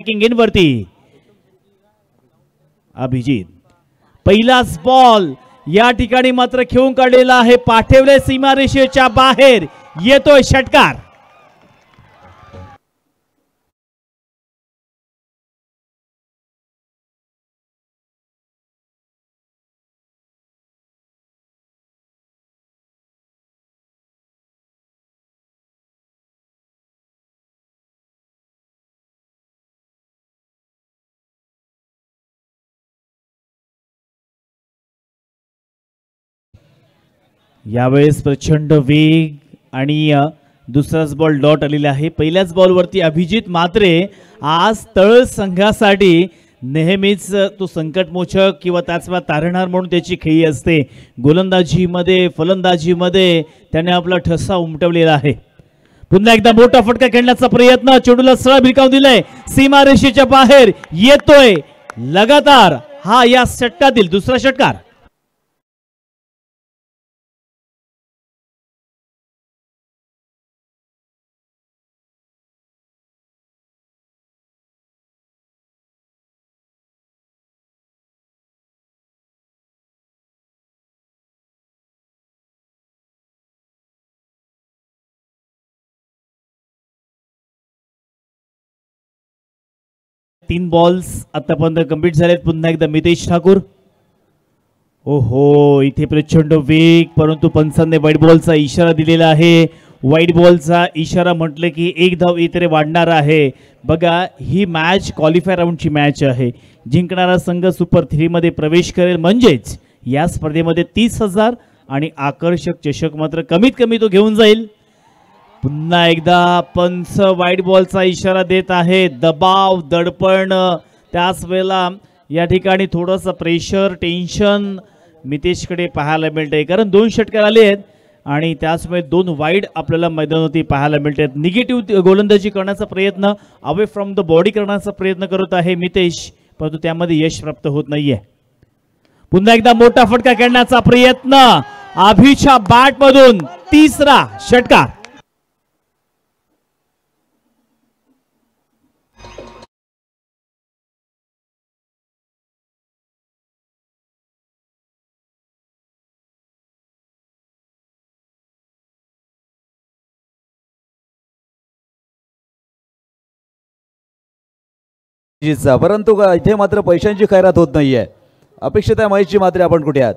Walking in वरती अभिजित पहिलाच ball या ठिकाणी मात्र खेळून काढलेला आहे, पाठवले सीमारेषेच्या बाहेर, येतोय षटकार। यावेळेस प्रचंड वेग आणि दुसराच बॉल डॉट आलेला आहे। पहिल्याच बॉलवरती अभिजित मात्रे आज तळ संघासाठी नेहमीच तो संकटमोचक किंवा त्याचवेळा तारणहार म्हणून त्याची खेळी असते। गोलंदाजीमध्ये फलंदाजीमध्ये त्याने आपला ठसा उमटवलेला आहे। पुन्हा एकदा मोठा फटका खेळण्याचा प्रयत्न, चेंडूला सरळ भिरकावून दिलाय, सीमारेषेच्या बाहेर येतोय लगातार हा या षटकातील दुसरा षटकार। तीन बॉल्स आतापर्यंत कंप्लीट झालेत। पुन्हा एकदा मितेश ठाकूर, ओहो इथे प्रचंड वेग, परंतु पंचांनी व्हाईट बॉलचा इशारा दिलेला आहे। व्हाईट बॉलचा इशारा म्हटलं की एक धाव इतरे वाढणार आहे। बघा ही मॅच क्वालिफायर राऊंडची मॅच आहे, जिंकणारा संघ सुपर 3 मध्ये प्रवेश करेल, म्हणजेच या स्पर्धेमध्ये 30,000 आणि आकर्षक चषक मात्र कमीत कमी तो घेऊन जाईल। पुन्हा एकदा पंच व्हाईट बॉलचा इशारा देत आहे, दबाव दडपण, त्याच वेळेला या ठिकाणी थोडंसं प्रेशर टेन्शन मितेशकडे पाहायला मिळते, कारण 2 षटकार आले आहेत आणि त्याचमुळे 2 वाईड आपल्याला मैदानावरती पाहायला मिळतात। निगेटिव्ह गोलंदाजी करण्याचा प्रयत्न, अवे फ्रॉम द बॉडी करण्याचा प्रयत्न करत आहे मितेश, परंतु त्यामध्ये यश प्राप्त होत नाहीये। पुन्हा एकदा मोठा फटका खेळण्याचा प्रयत्न, अभिच्या बॅट मधून तिसरा षटकार। परंतु इथे मात्र पैशांची खैरात होत नाहीये, अपेक्षित आहे महेशची मात्र आपण कुठे आहात?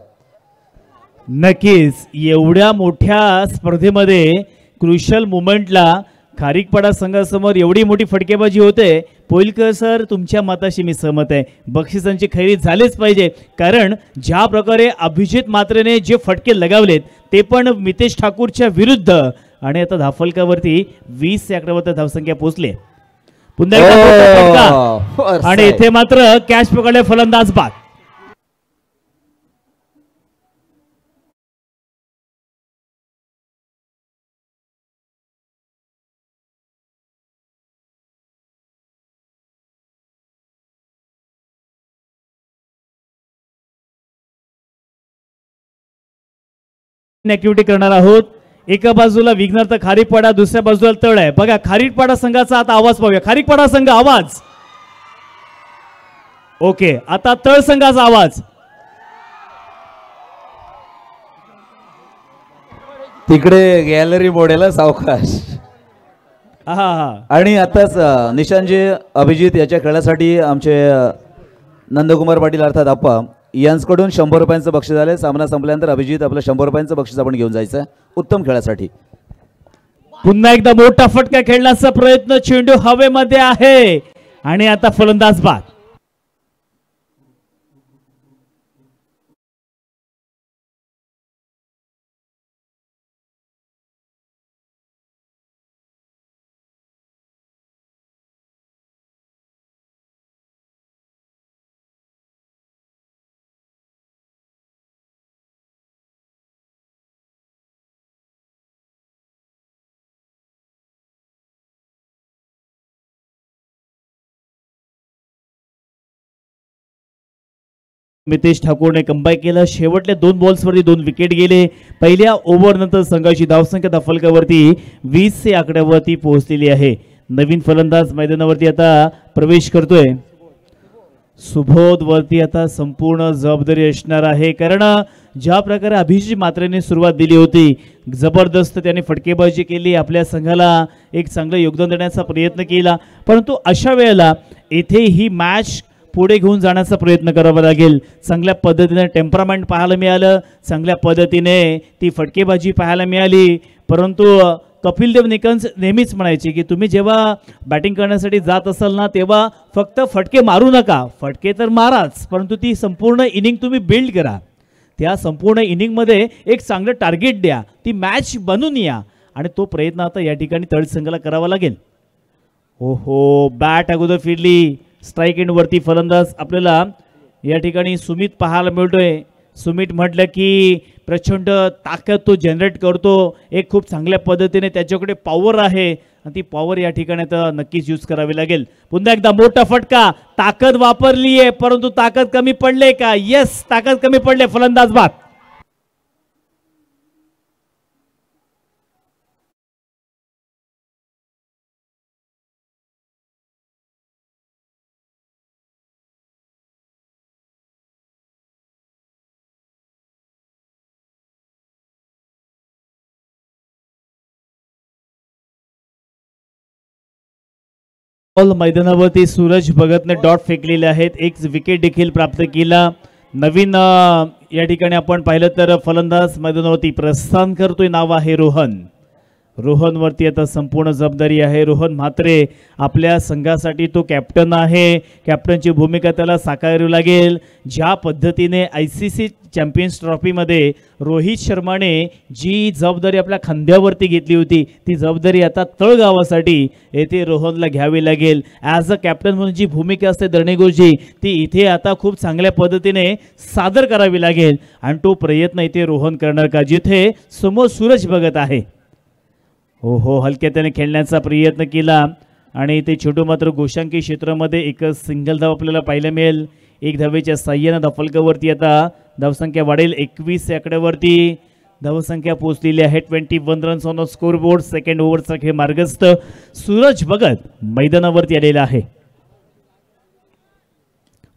नक्कीच एवढ्या मोठ्या स्पर्धेमध्ये क्रुशल मुमेंटला खारीकपाडा संघासमोर एवढी मोठी फटकेबाजी होते। पोईलकर सर तुमच्या मताशी मी सहमत आहे, बक्षिसांची खैरी झालीच पाहिजे, कारण ज्या प्रकारे अभिजित मात्रेने जे फटके लगावलेत ते पण मितेश ठाकूरच्या विरुद्ध, आणि आता धाफलकावरती 20 आकड्यावर धावसंख्या पोहोचली। पुन्हा एकदा आणि इथे मात्र कॅच पकडले फलंदाज बाद। ऍक्टिव्हिटी करणार आहोत। एका बाजूला विघ्नर्थ खारीकपाडा, दुसऱ्या बाजूला तळ आहे। बघा खारीकपाडा संघाचा आता आवाज पाहूया, खारीकपाडा संघ आवाज, ओके आता तळ संघाचा आवाज। तिकडे गॅलरी मोडेला सावकाश। आणि आताच निशांजी अभिजित याच्या खेळासाठी आमचे नंदकुमार पाटील अर्थात आप्पा यांच्याकडून 100 रुपयांचं बक्षीस आले। सामना संपल्यानंतर अभिजित आपलं 100 रुपयांचं बक्षीस आपण घेऊन जायचं उत्तम खेळासाठी। पुन्हा एकदा मोठा फटका खेळण्याचा प्रयत्न, चेंडू हवेमध्ये आहे आणि आता फलंदाज बाद। मितेश ठाकूरने कंबॅक केलं, शेवटल्या 2 बॉल्सवरती 2 विकेट गेले। पहिल्या ओव्हरनंतर संघाची धावसंख्या फलकावरती 20 आकड्यावरती पोहोचलेली आहे। नवीन फलंदाज मैदानावरती आता प्रवेश करतोय. सुबोध वरती आता संपूर्ण जबाबदारी असणार आहे, कारण ज्या प्रकारे अभिजित म्हात्रेने सुरुवात दिली होती, जबरदस्त त्याने फटकेबाजी केली, आपल्या संघाला एक चांगलं योगदान देण्याचा प्रयत्न केला. परंतु अशा वेळेला येथे ही मॅच पुढे घेऊन जाण्याचा प्रयत्न करावा लागेल. चांगल्या पद्धतीने टेम्परामेंट पाहायला मिळालं, चांगल्या पद्धतीने ती फटकेबाजी पाहायला मिळाली. परंतु कपिल देव निकंज नेहमीच म्हणायचे की तुम्ही जेव्हा बॅटिंग करण्यासाठी जात असाल ना, तेव्हा फक्त फटके मारू नका, फटके तर माराच, परंतु ती संपूर्ण इनिंग तुम्ही बिल्ड करा. त्या संपूर्ण इनिंगमध्ये एक चांगलं टार्गेट द्या, ती मॅच बनून या, आणि तो प्रयत्न आता या ठिकाणी तळ संघाला करावा लागेल. हो, बॅट अगोदर फिरली, स्ट्राईक एंडवरती फलंदाज आपल्याला या ठिकाणी सुमित पाहायला मिळतोय. सुमित म्हटलं की प्रचंड ताकद तो जनरेट करतो, एक खूप चांगल्या पद्धतीने त्याच्याकडे पॉवर आहे, आणि ती पॉवर या ठिकाणी आता नक्कीच यूज करावी लागेल. पुन्हा एकदा मोठा फटका, ताकद वापरली आहे, परंतु ताकद कमी पडले का? येस, ताकद कमी पडले, फलंदाज बाद. मैदानावरती सूरज भगतने डॉट फेकलेले आहेत, एक विकेट देखील प्राप्त केला. नवीन या ठिकाणी आपण पाहिलं तर फलंदाज मैदानावरती प्रस्थान करतोय, नाव आहे रोहन. रोहनवरती आता संपूर्ण जबाबदारी आहे. रोहन म्हात्रे आपल्या संघासाठी तो कॅप्टन आहे, कॅप्टनची भूमिका त्याला साकारावी लागेल. ज्या पद्धतीने ICC चॅम्पियन्स ट्रॉफीमध्ये रोहित शर्माने जी जबाबदारी आपल्या खांद्यावरती घेतली होती, ती जबाबदारी आता तळगावासाठी येथे रोहनला घ्यावी लागेल. ॲज अ कॅप्टन म्हणून जी भूमिका असते दर्णेगुरुजी, ती इथे आता खूप चांगल्या पद्धतीने सादर करावी लागेल, आणि तो प्रयत्न इथे रोहन करणार का, जिथे समोर सूरज भगत आहे. हो, हलक्या त्याने खेळण्याचा प्रयत्न केला, आणि ते छोटू मात्र गोशांकी क्षेत्रामध्ये एक सिंगल धाव आपल्याला पाहायला मिळेल. एक धावेच्या साह्यानं धावफलकावरती आता धावसंख्या वाढेल. 21 आकड्यावरती धावसंख्या पोहोचलेली आहे. 21 runs on scoreboard. Second ओव्हरचा खेळ मार्गस्थ. सूरज भगत मैदानावरती आलेला आहे.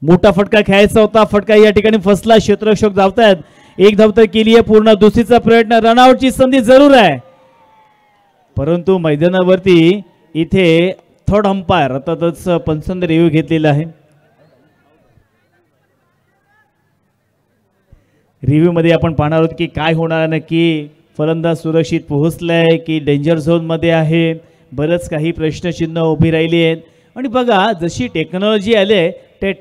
मोठा फटका खेळायचा होता, फटका या ठिकाणी फसला. क्षेत्ररक्षक धावतायत, एक धाव तर केली आहे पूर्ण. दुसरीचा प्रयत्न, रनआउटची संधी जरूर आहे, परंतु मैदानावरती इथे थर्ड अंपायर अर्थातच पंचांनी रिव्ह्यू घेतलेला आहे. रिव्ह्यू मध्ये आपण पाहणार आहोत की काय होणार नक्की. फलंदाज सुरक्षित पोहोचलाय की डेंजर झोन मध्ये आहे, बरंच काही प्रश्नचिन्ह उभी राहिली आहेत. आणि बघा, जशी टेक्नॉलॉजी आले त्या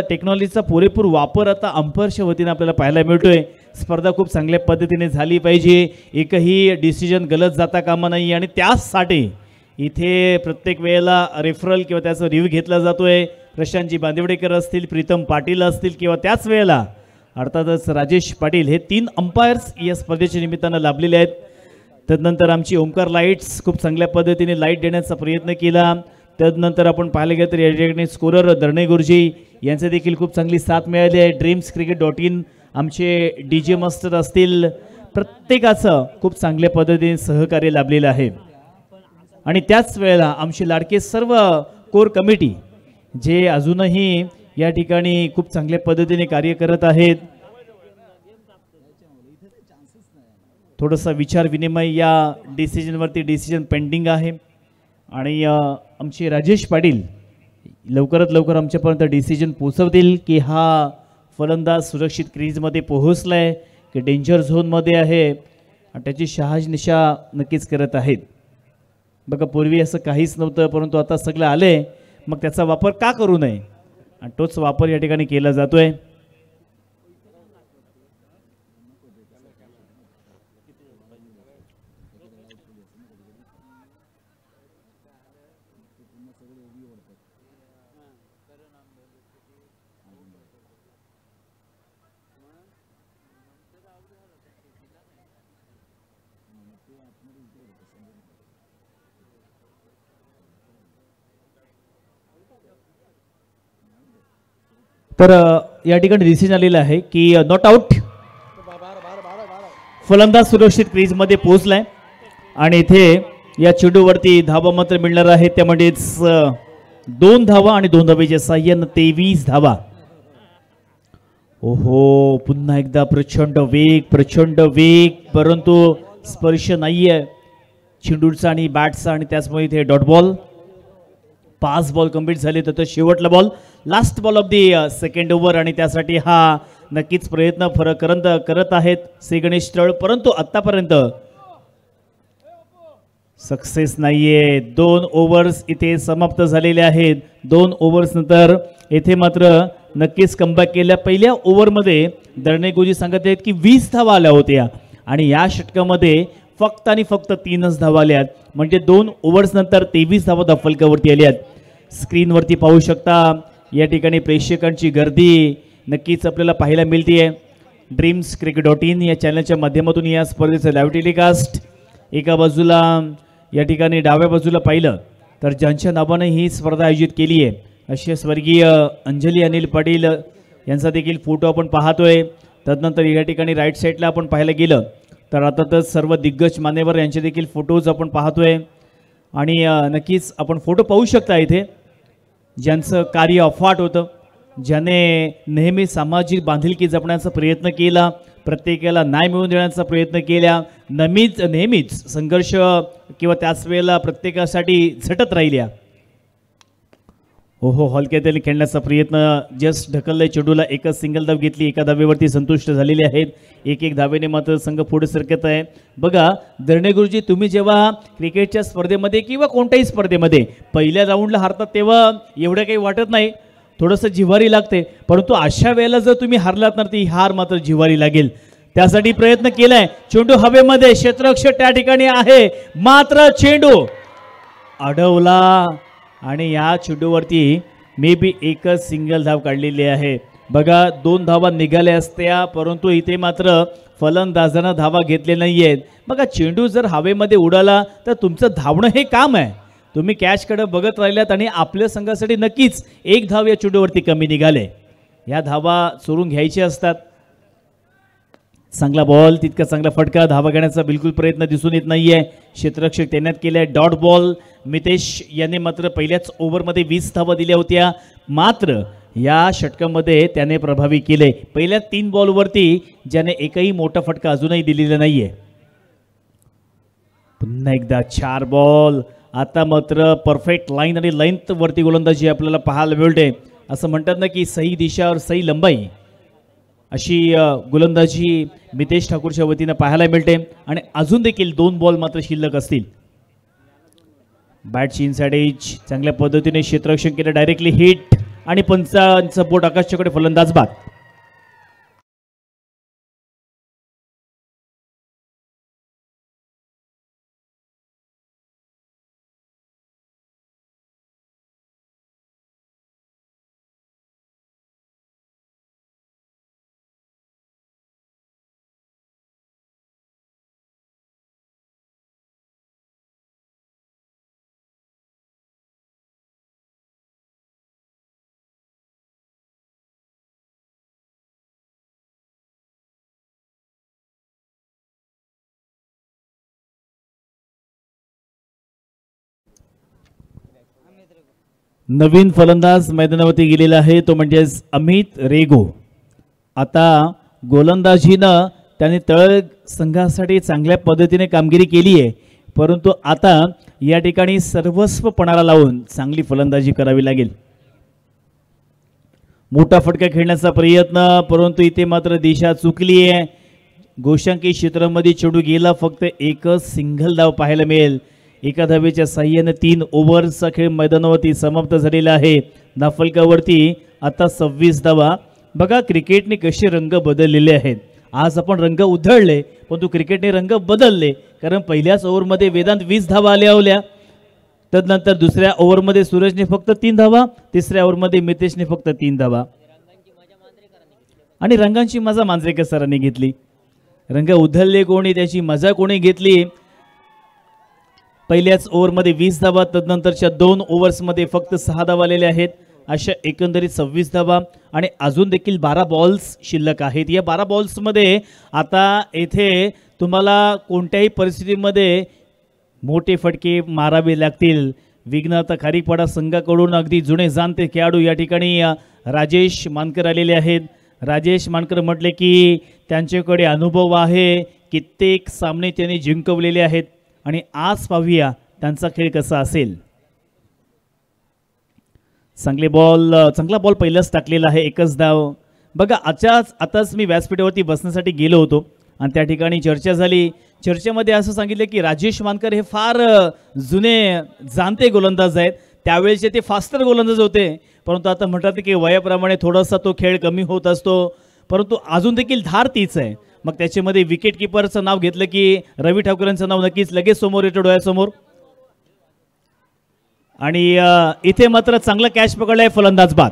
टेक्नॉलॉजीचा पुरेपूर वापर आता अंपायरच्या वतीने आपल्याला पाहायला मिळतोय. स्पर्धा खूप चांगल्या पद्धतीने झाली पाहिजे, एकही डिसिजन गलत जाता कामा नाही, आणि त्यासाठी इथे प्रत्येक वेळेला रेफरल किंवा त्याचा रिव्ह्यू घेतला जातोय. प्रशांतजी बांदिवडेकर असतील, प्रीतम पाटील असतील, किंवा त्याच वेळेला अर्थातच राजेश पाटील, हे 3 अंपायर्स या स्पर्धेच्या निमित्तानं लाभलेले आहेत. तदनंतर आमची ओमकार लाईट्स खूप चांगल्या पद्धतीने लाईट देण्याचा प्रयत्न केला. तदनंतर आपण पाहिलं गेलं तर या ठिकाणी स्कोरर दर्णेगुरुजी यांचे देखील खूप चांगली साथ मिळाली आहे. ड्रीम्सcricket.in आमचे DJ मास्टर असतील, प्रत्येकाचं खूप चांगल्या पद्धतीने सहकार्य लाभलेलं आहे. आणि त्याच वेळेला आमचे लाडके सर्व कोर कमिटी जे अजूनही या ठिकाणी खूप चांगल्या पद्धतीने कार्य करत आहेत. थोडासा विचार विनिमय या डिसिजन पेंडिंग आहे, आणि आमचे राजेश पाटील लवकरात लवकर आमच्यापर्यंत डिसिजन पोहोचवतील की हा फलंदाज सुरक्षित क्रीजमध्ये पोहोचलाय की डेंजर झोनमध्ये आहे, आणि त्याची शहानिशा नक्कीच करत आहेत. बघा, पूर्वी असं काहीच नव्हतं, परंतु आता सगळं आले, मग त्याचा वापर का करू नये, आणि तोच वापर या ठिकाणी केला जातोय. तर या ठिकाणी डिसिजन आलेला आहे की नॉट आउट, फलंदाज सुरक्षित क्रीजमध्ये पोहोचलाय, आणि इथे या चेंडूवरती धावा मात्र मिळणार आहेत, त्यामुळेच 2 धावा आणि 2 धावेच्या साह्यानं 23 धावा. ओहो, पुन्हा एकदा प्रचंड वेग, परंतु स्पर्श नाहीये चेंडूचा आणि बॅटचा, आणि त्याचमुळे इथे डॉट बॉल. 5 बॉल कंप्लीट झाले, तर शेवटला ball, last ball of the second over, आणि त्यासाठी हा नक्कीच प्रयत्न करत आहेत श्री गणेश तळ, परंतु आतापर्यंत सक्सेस नाहीये. 2 ओव्हर्स इथे समाप्त झालेले आहेत. 2 ओव्हर्स नंतर येथे मात्र नक्कीच कमबॅक केल्या. पहिल्या ओव्हरमध्ये दर्णेगोजी सांगत आहेत की 20 धावा आल्या होत्या, आणि या षटकामध्ये फक्त आणि फक्त 3च धावा आल्यात, म्हणजे 2 ओव्हर्स नंतर 23 धावा धावफलकावरती आल्यात. स्क्रीनवरती पाहू शकता या ठिकाणी प्रेक्षकांची गर्दी नक्कीच आपल्याला पाहायला मिळते. dreamscricket.in या चॅनलच्या माध्यमातून या स्पर्धेचं लाईव्ह टेलिकास्ट. एका बाजूला या ठिकाणी डाव्या बाजूला पाहिलं तर ज्यांच्या नावाने ही स्पर्धा आयोजित केली आहे असे स्वर्गीय अंजली अनिल पाटील यांचा देखील फोटो आपण पाहतोय. तदनंतर या ठिकाणी राईट साईडला आपण पाहायला गेलं तर आता तर सर्व दिग्गज मान्यवर यांचे देखील फोटोज आपण पाहतोय, आणि नक्कीच आपण फोटो पाहू शकता इथे ज्यांचं कार्य अफाट होतं, ज्याने नेहमी सामाजिक बांधिलकी जपण्याचा प्रयत्न केला, प्रत्येकाला न्याय मिळवून देण्याचा प्रयत्न केला, नेहमीच संघर्ष किंवा त्याच वेळेला प्रत्येकासाठी झटत राहिल्या. ओहो, हलक्यात खेळण्याचा प्रयत्न जस्ट ढकललंय चेंडूला, एकच सिंगल धाव घेतली, एका धावेवरती संतुष्ट झालेले आहेत. एक धावेने मात्र संघ पुढे सरकत आहे. बघा दर्णे गुरुजी, तुम्ही जेव्हा क्रिकेटच्या स्पर्धेमध्ये किंवा कोणत्याही स्पर्धेमध्ये पहिल्या राऊंडला हारतात तेव्हा एवढं काही वाटत नाही, थोडंसं जिव्हारी लागते, परंतु अशा वेळेला जर तुम्ही हारलात ना ती हार मात्र जिव्हारी लागेल. त्यासाठी प्रयत्न केलाय. चेंडू हवेमध्ये, क्षेत्ररक्षक त्या ठिकाणी आहे, मात्र चेंडू अडवला, आणि या चेंडूवरती मे बी एकच सिंगल धाव काढलेली आहे. बघा 2 धावा निघाल्या असत्या, परंतु इथे मात्र फलंदाजांना धावा घेतले नाही आहेत. बघा चेंडू जर हवेमध्ये उडाला तर तुमचं धावणं हे काम आहे, तुम्ही कॅचकडे बघत राहिल्यात, आणि आपल्या संघासाठी नक्कीच 1 धाव या चेंडूवरती कमी निघाले. या धावा चोरून घ्यायच्या असतात. चांगला बॉल, तितका चांगला फटका, धावा घेण्याचा बिलकुल प्रयत्न दिसून येत नाहीये. क्षेत्ररक्षक तैनात केले. Dot ball. मितेश यांनी मात्र पहिल्याच ओव्हरमध्ये 20 धावा दिल्या होत्या, मात्र या षटकामध्ये त्याने प्रभावी केले. पहिल्या 3 बॉलवरती ज्याने एकही मोठा फटका अजूनही दिलेला नाहीये. पुन्हा एकदा 4 बॉल. आता मात्र परफेक्ट लाईन आणि लेंथ वरती गोलंदाजी आपल्याला पाहायला मिळते. असं म्हणतात ना की सही दिशा और सही लंबाई, अशी गोलंदाजी मितेश ठाकूरच्या वतीनं पाहायला मिळते. आणि अजून देखील 2 बॉल मात्र शिल्लक असतील. बॅटची इनसाइड एज चांगल्या पद्धतीने क्षेत्ररक्षण केलं, डायरेक्टली हिट, आणि पंचांचा बोट आकाशाकडे, फलंदाज बाद. नवीन फलंदाज मैदानावरती गेलेला आहे, तो म्हणजेच अमित रेगो. आता गोलंदाजीनं त्याने तळ संघासाठी चांगल्या पद्धतीने कामगिरी केली आहे, परंतु आता या ठिकाणी सर्वस्व पणाला लावून चांगली फलंदाजी करावी लागेल. मोठा फटका खेळण्याचा प्रयत्न, परंतु इथे मात्र दिशा चुकली आहे. गोशांकी क्षेत्रामध्ये चेंडू गेला, फक्त एकच सिंगल धाव पाहायला मिळेल. एका धावेच्या साह्याने 3 ओव्हरचा खेळ मैदानावरती समाप्त झालेला आहे. धावफलकावरती आता 26 धावा. बघा क्रिकेटने कसे रंग बदललेले आहेत. आज आपण रंग उधळले, परंतु क्रिकेटने रंग बदलले, कारण पहिल्याच ओव्हरमध्ये वेदांत 20 धावा आल्या होत्या. तदनंतर दुसऱ्या ओव्हरमध्ये सूरजने फक्त 3 धावा, तिसऱ्या ओव्हरमध्ये मितेशने फक्त 3 धावा, आणि रंगांची मजा मांजरेकर सरांनी घेतली. रंग उधळले कोणी, त्याची मजा कोणी घेतली. पहिल्याच ओव्हरमध्ये 20 धावा, तदनंतरच्या 2 ओव्हर्समध्ये फक्त 6 धावा आलेल्या आहेत. अशा एकंदरीत 26 धावा, आणि अजून देखील 12 बॉल्स शिल्लक आहेत. या 12 बॉल्समध्ये आता येथे तुम्हाला कोणत्याही परिस्थितीमध्ये मोठे फटके मारावे लागतील. विघ्न आता खारीकपाडा संघाकडून अगदी जुने जाणते खेळाडू या ठिकाणी राजेश मानकर आलेले आहेत. राजेश मानकर म्हटले की त्यांच्याकडे अनुभव आहे, कित्येक सामने त्यांनी जिंकवलेले आहेत आणि आज पाहूया त्यांचा खेळ कसा असेल. चांगला बॉल पहिलाच टाकलेला आहे, एकच धाव. बघा आताच मी व्यासपीठावरती बसण्यासाठी गेलो होतो आणि त्या ठिकाणी चर्चा झाली. चर्चेमध्ये असं सांगितलं की राजेश मानकर हे फार जुने जाणते गोलंदाज आहेत. त्यावेळेचे ते फास्टर गोलंदाज होते, परंतु आता म्हणतात की वयाप्रमाणे थोडासा तो खेळ कमी होत असतो, परंतु अजून देखील धार तीच आहे. मग त्याच्यामध्ये विकेट किपरचं नाव घेतलं की रवी ठाकूरांचं नाव नक्कीच लगेच समोर येतं डोळ्यासमोर. आणि इथे मात्र चांगला कॅच पकडलाय फलंदाज बाद.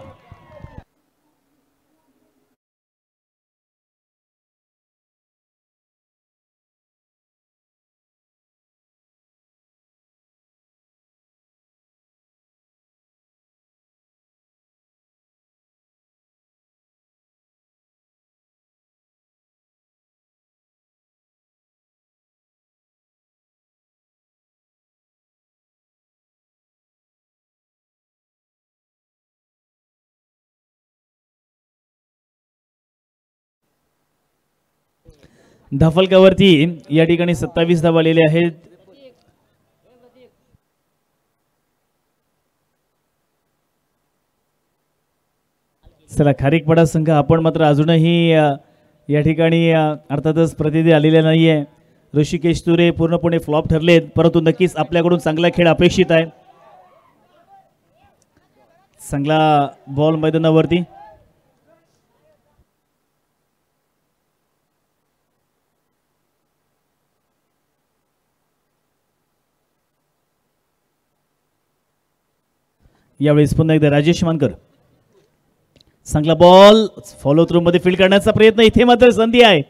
धाफलकावरती या ठिकाणी 27 धावा आलेले आहेत. चला खारीकपाडा संघ आपण मात्र अजूनही या ठिकाणी अर्थातच प्रतिनिधी आलेले नाहीये. ऋषिकेश तुरे पूर्णपणे फ्लॉप ठरलेत, परंतु नक्कीच आपल्याकडून चांगला खेळ अपेक्षित आहे. चांगला बॉल मैदानावरती. यावेळेस पुन्हा एकदा राजेश मानकर. चांगला बॉल फॉलो थ्रू मध्ये फील्ड करण्याचा प्रयत्न. इथे मात्र संधी आहे,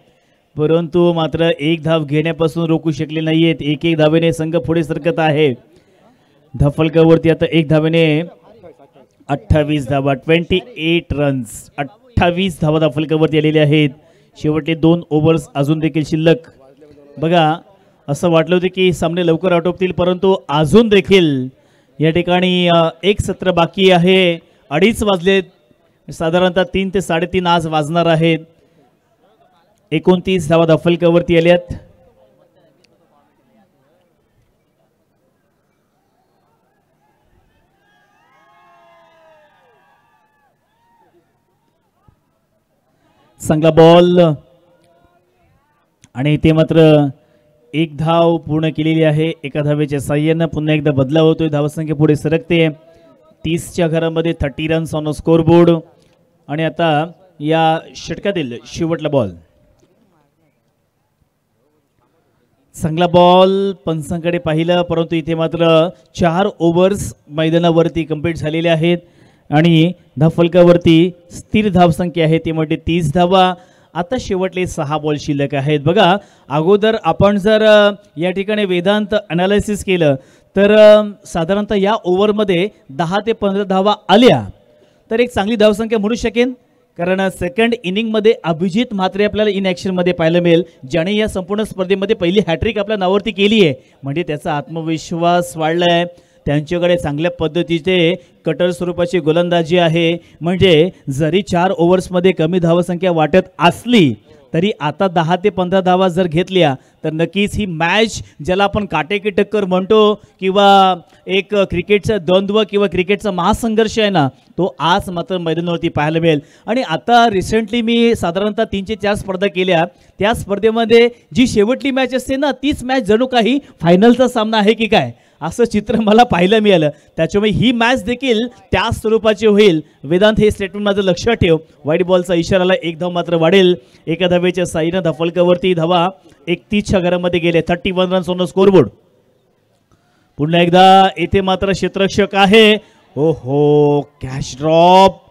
परंतु मात्र एक धाव घेण्यापासून रोखू शकले नाहीयेत. एक धावेने संघ पुढे सरकत आहे. धफलकावरती आता एक धावेने 28 धावा, 28 रन्स, 28 धावा धफलकावरती आलेले आहेत. शेवटचे 2 ओव्हर्स अजून देखील शिल्लक. बघा असं वाटलं होतं की सामने लवकर आटोपतील, परंतु अजून देखील या ठिकाणी एक सत्र बाकी आहे. 2:30 वाजलेत, साधारणतः 3 ते 3:30 आज वाजणार आहेत. 29 धावा धफलकावरती आल्यात. चांगला बॉल आणि ते मात्र एक धाव पूर्ण केलेली आहे. एका धावेच्या साह्यानं पुन्हा एकदा बदलाव होतोय. धावसंख्या पुढे सरकते. 30च्या घरामध्ये 30 रन्स ऑन स्कोर बोर्ड. आणि आता या षटकातील शेवटला बॉल. चांगला बॉल पंचांकडे पाहिलं, परंतु इथे मात्र 4 ओव्हर्स मैदानावरती कंप्लीट झालेले आहेत आणि धाफलकावरती स्थिर धावसंख्या आहे ती म्हणजे 30 धावा. आता शेवटले 6 बॉल शिल्लक आहेत. बघा अगोदर आपण जर या ठिकाणी वेदांत अनालिसिस केलं तर साधारणतः या ओव्हरमध्ये 10 ते 15 धावा आल्या तर एक चांगली धावसंख्या म्हणू शकेन. कारण सेकंड इनिंगमध्ये अभिजित म्हात्रे आपल्याला इन ॲक्शनमध्ये पाहायला मिळेल, ज्याने या संपूर्ण स्पर्धेमध्ये पहिली हॅट्रिक आपल्या नावावरती केली आहे. म्हणजे त्याचा आत्मविश्वास वाढला आहे. त्यांच्याकडे चांगल्या पद्धतीचे कटर स्वरूपाची गोलंदाजी आहे. म्हणजे जरी 4 ओव्हर्समध्ये कमी धावसंख्या वाटत असली तरी आता 10 ते 15 धावा जर घेतल्या तर नक्कीच ही मॅच ज्याला आपण काटेकी टक्कर म्हणतो किंवा एक क्रिकेटचा द्वंद्व किंवा क्रिकेटचा महासंघर्ष आहे ना, तो आज मात्र मैदानावरती पाहायला मिळेल. आणि आता रिसेंटली मी साधारणतः 3 ते 4 स्पर्धा केल्या. त्या स्पर्धेमध्ये जी शेवटली मॅच असते ना, तीच मॅच जणू काही फायनलचा सामना आहे की काय असं चित्र मला पाहायला मिळालं. त्याच्यामुळे ही मॅच देखील त्याच स्वरूपाची होईल. वेदांत हे स्टेटमेंट माझं लक्षात ठेव. वाईट बॉलचा इशाराला एक धाव मात्र वाढेल. एका धावेच्या साईनं धफलकावरती धावा 31च्या घरामध्ये गेले. 31 रन्स ऑन द स्कोरबोर्ड. पुन्हा एकदा इथे मात्र क्षेत्ररक्षक आहे. ओहो कॅश ड्रॉप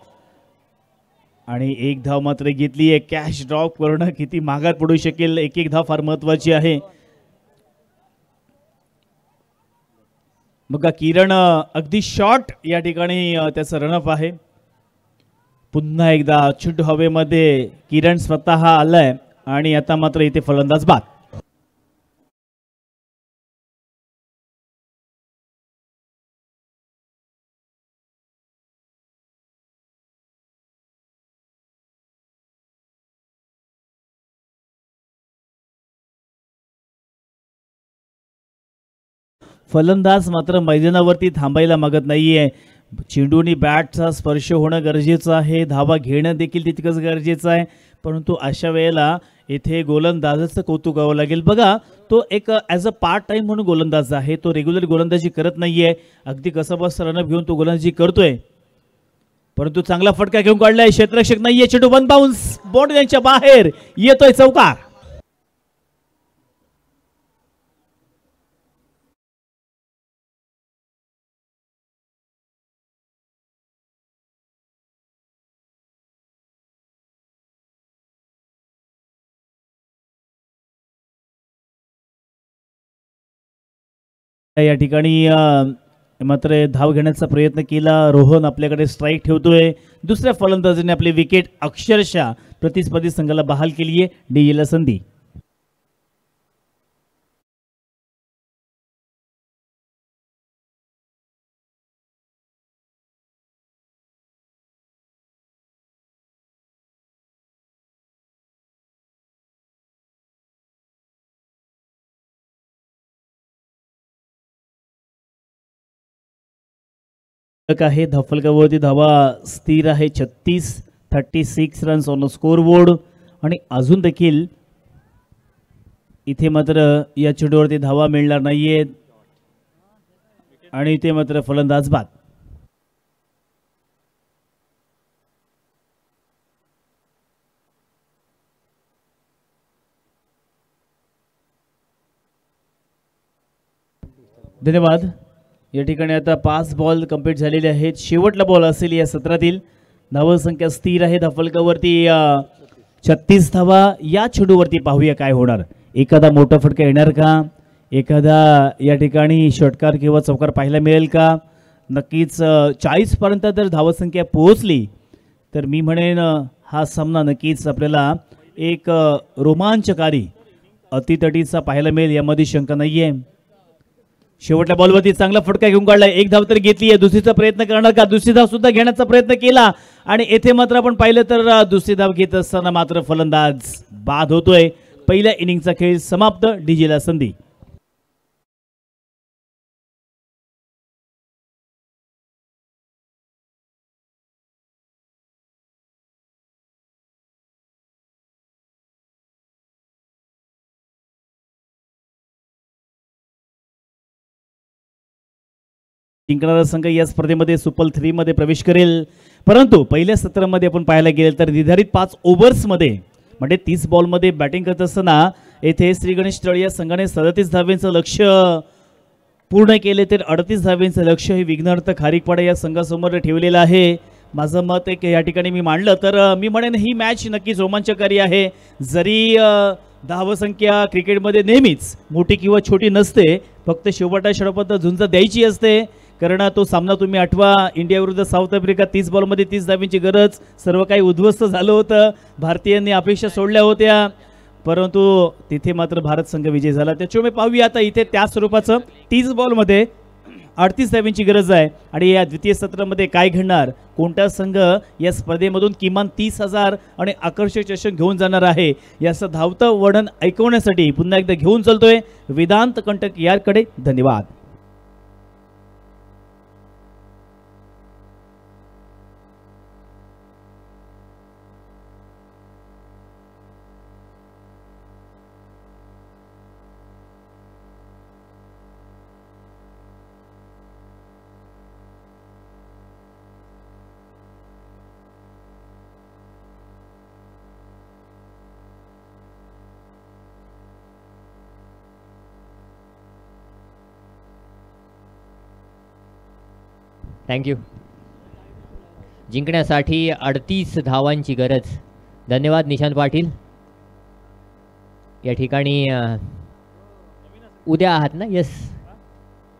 आणि एक धाव मात्र घेतली आहे. कॅश ड्रॉप करणं किती महागात पडू शकेल. एक धाव फार महत्वाची आहे. बघा किरण अगदी शॉर्ट या ठिकाणी त्याचं रनअप आहे. पुन्हा एकदा छुट हवेमध्ये किरण स्वतः आलाय आणि आता मात्र इथे फलंदाज बाद. फलंदाज मात्र मैदानावरती थांबायला मागत नाहीये. चेंडूनी बॅटचा स्पर्श होणं गरजेचं आहे, धावा घेणं देखील तितकंच गरजेचं आहे. परंतु अशा वेळेला इथे गोलंदाजाचं कौतुक करावं लागेल. बघा, तो एक ॲज अ पार्ट टाइम म्हणून गोलंदाज आहे, तो रेग्युलर गोलंदाजी करत नाहीये. अगदी कसं बस रनअप घेऊन तो गोलंदाजी करतोय, परंतु चांगला फटका घेऊन काढलाय. क्षेत्ररक्षक नाहीये, चेंडू वन बाउन्स बॉन्ड यांच्या बाहेर येतोय, चौकार. या ठिकाणी मात्र धाव घेण्याचा प्रयत्न केला. रोहन आपल्याकडे स्ट्राईक ठेवतोय. दुसऱ्या फलंदाजाने आपली विकेट अक्षरशः प्रतिस्पर्धी संघाला बहाल केली आहे. डीला संधी. आहे धफलकावरती धावा स्थिर आहे 36 रन्स ऑन स्कोर बोर्ड. आणि अजून देखील इथे मात्र या चेंडूवरती धावा मिळणार नाहीयेत आणि इथे मात्र फलंदाज बाद. धन्यवाद. या ठिकाणी आता 5 बॉल कंप्लीट झालेले आहेत. शेवटला बॉल असेल या सत्रातील. धावसंख्या स्थिर आहे धफलकावरती 36 धावा. या चेंडूवरती पाहूया काय होणार. एखादा मोठा फटका येणार का, एखादा या ठिकाणी षटकार किंवा चौकार पाहायला मिळेल का. नक्कीच 40 पर्यंत जर धावसंख्या पोहोचली तर मी म्हणेन हा सामना नक्कीच आपल्याला एक रोमांचकारी अतितटीचा पाहायला मिळेल, यामध्ये शंका नाहीये. शेवटच्या बॉलवरती चांगला फटका घेऊन काढलाय. एक धाव तर घेतली आहे. दुसरीचा प्रयत्न करणार का, दुसरी धाव सुद्धा घेण्याचा प्रयत्न केला आणि येथे मात्र आपण पाहिलं तर दुसरी धाव घेत असताना मात्र फलंदाज बाद होतोय. पहिल्या इनिंगचा खेळ समाप्त. डीजेला संधी. जिंकणारा संघ या स्पर्धेमध्ये सुपर 3 मध्ये प्रवेश करेल. परंतु पहिल्या सत्रामध्ये आपण पाहायला गेले तर निर्धारित 5 ओव्हर्समध्ये म्हणजे 30 बॉलमध्ये बॅटिंग करत असताना येथे श्री गणेश तळे या संघाने 37 धावेंचं लक्ष्य पूर्ण केले, तर 38 धावेंचं लक्ष्य हे विघ्नहर्ता खारीकपाडा या संघासमोर ठेवलेलं आहे. माझं मत एक या ठिकाणी मी मांडलं तर मी म्हणेन ही मॅच नक्कीच रोमांचकारी आहे. जरी धावसंख्या क्रिकेटमध्ये नेहमीच मोठी किंवा छोटी नसते, फक्त शेवटच्या षटकात झुंज द्यायची असते. कारण तो सामना तुम्ही आठवा, इंडिया विरुद्ध साऊथ आफ्रिका, 30 बॉलमध्ये 30 धावेंची गरज, सर्व काही उद्ध्वस्त झालं होतं. भारतीयांनी अपेक्षा सोडल्या होत्या, परंतु तिथे मात्र भारत संघ विजय झाला. त्याच्यामुळे पाहूया आता इथे त्या स्वरूपाचं 30 बॉलमध्ये 38 धावेंची गरज आहे. आणि या द्वितीय सत्रामध्ये काय घडणार, कोणता संघ या स्पर्धेमधून किमान 30,000 आणि आकर्षक चषक घेऊन जाणार आहे, याचं धावतं वर्णन ऐकवण्यासाठी पुन्हा एकदा घेऊन चलतोय वेदांत कंटक यारकडे. धन्यवाद. थँक्यू. जिंकण्यासाठी 38 धावांची गरज. धन्यवाद निशांत पाटील. या ठिकाणी उद्या आहात ना? यस,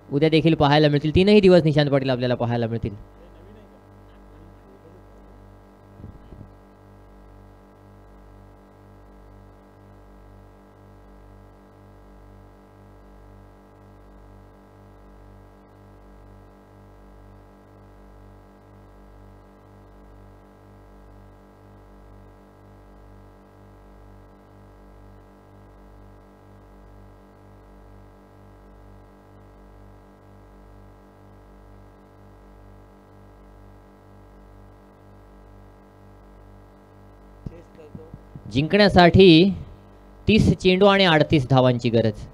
उद्या देखील पाहायला मिळतील. 3ही दिवस निशांत पाटील आपल्याला पाहायला मिळतील. जिंकण्यासाठी 30 चेंडू आणि 38 धावांची गरज.